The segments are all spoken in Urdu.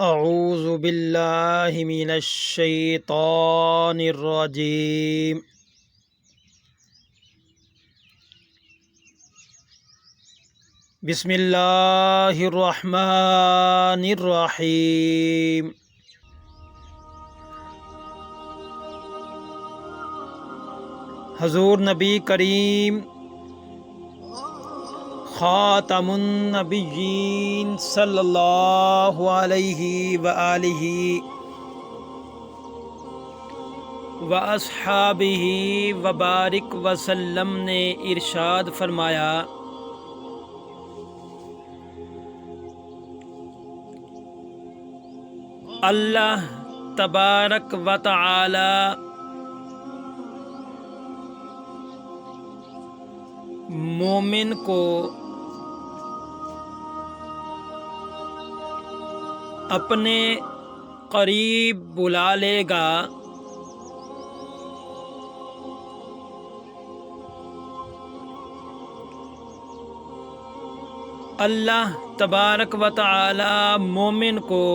اعوذ باللہ من الشیطان الرجیم بسم اللہ الرحمن الرحیم حضور نبی کریم خاتم النبیین صلی اللہ علیہ وآلہ واصحابہ وبارک وسلم نے ارشاد فرمایا، اللہ تبارک و تعالی مومن کو اپنے قریب بلا لے گا اللہ تبارک و تعالی مومن کو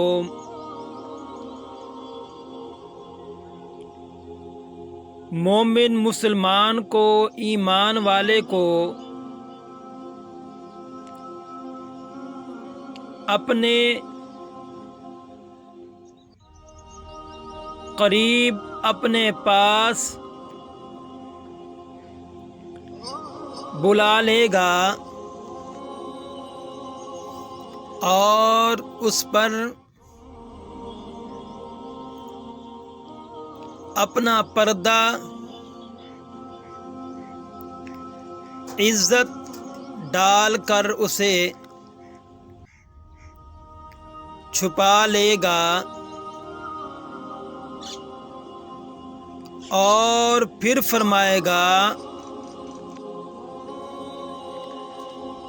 مومن مسلمان کو ایمان والے کو اپنے قریب اپنے پاس بلا لے گا اور اس پر اپنا پردہ عزت ڈال کر اسے چھپا لے گا اور پھر فرمائے گا،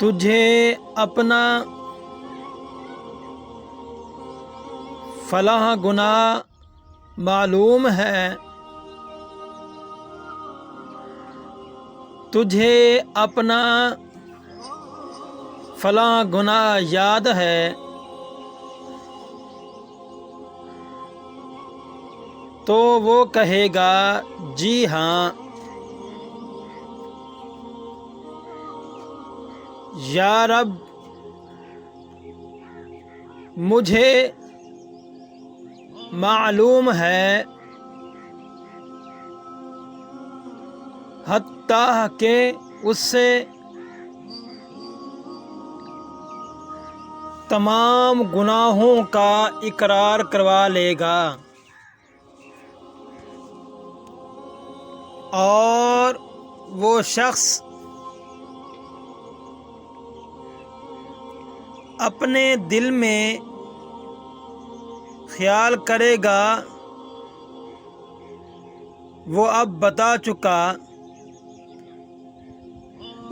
تجھے اپنا فلاں گناہ معلوم ہے، تجھے اپنا فلاں گناہ یاد ہے، تو وہ کہے گا جی ہاں یا رب، مجھے معلوم ہے، حتیٰ کہ اس سے تمام گناہوں کا اقرار کروا لے گا اور وہ شخص اپنے دل میں خیال کرے گا وہ اب بتا چکا،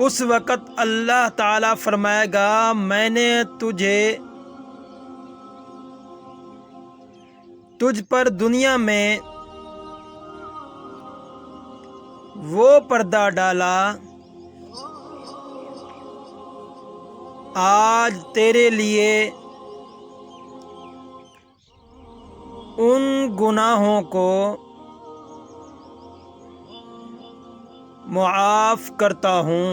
اس وقت اللہ تعالیٰ فرمائے گا، میں نے تجھ پر دنیا میں وہ پردہ ڈالا، آج تیرے لیے ان گناہوں کو معاف کرتا ہوں۔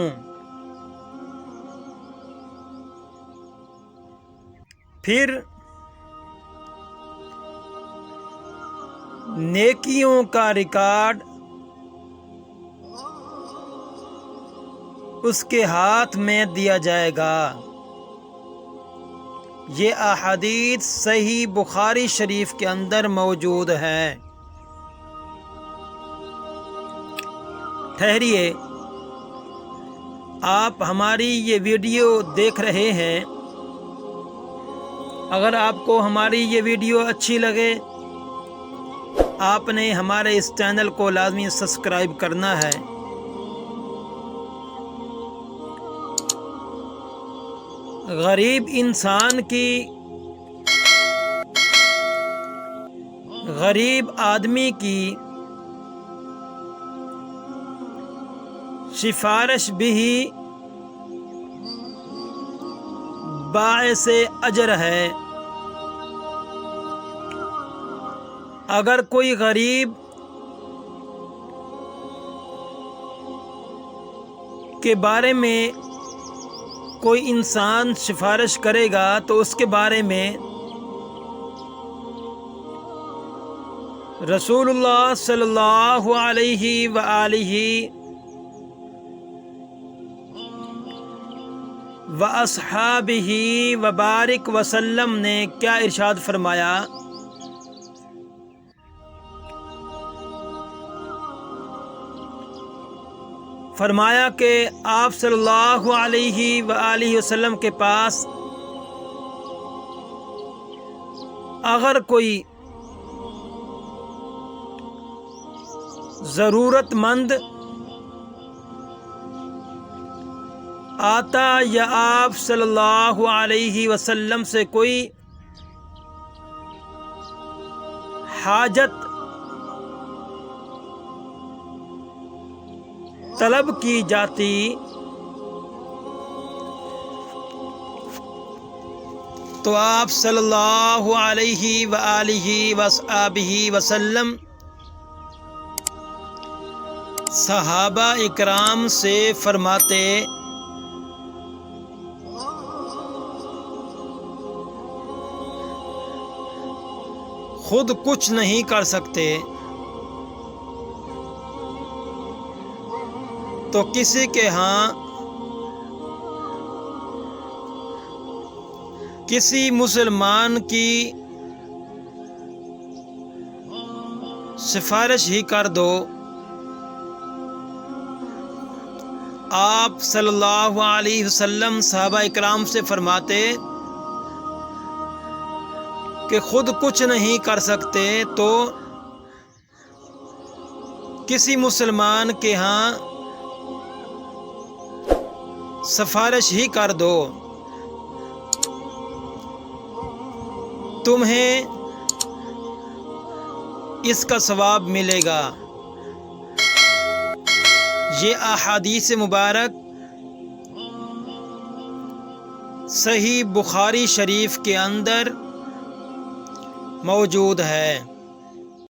پھر نیکیوں کا ریکارڈ اس کے ہاتھ میں دیا جائے گا۔ یہ احادیث صحیح بخاری شریف کے اندر موجود ہے۔ ٹھہریے، آپ ہماری یہ ویڈیو دیکھ رہے ہیں، اگر آپ کو ہماری یہ ویڈیو اچھی لگے آپ نے ہمارے اس چینل کو لازمی سبسکرائب کرنا ہے۔ غریب آدمی کی سفارش بھی باعث اجر ہے، اگر کوئی غریب کے بارے میں کوئی انسان سفارش کرے گا تو اس کے بارے میں رسول اللہ صلی اللہ علیہ وآلہ واصحابہ وبارک وسلم نے کیا ارشاد فرمایا؟ فرمایا کہ آپ صلی اللہ علیہ وآلہ وسلم کے پاس اگر کوئی ضرورت مند آتا یا آپ صلی اللہ علیہ وسلم سے کوئی حاجت طلب کی جاتی تو آپ صلی اللہ علیہ وآلہ وصحبہ وسلم صحابہ اکرام سے فرماتے خود کچھ نہیں کر سکتے تو کسی کے ہاں کسی مسلمان کی سفارش ہی کر دو۔ آپ صلی اللہ علیہ وسلم صحابہ اکرام سے فرماتے کہ خود کچھ نہیں کر سکتے تو کسی مسلمان کے ہاں سفارش ہی کر دو، تمہیں اس کا ثواب ملے گا۔ یہ احادیث مبارک صحیح بخاری شریف کے اندر موجود ہے۔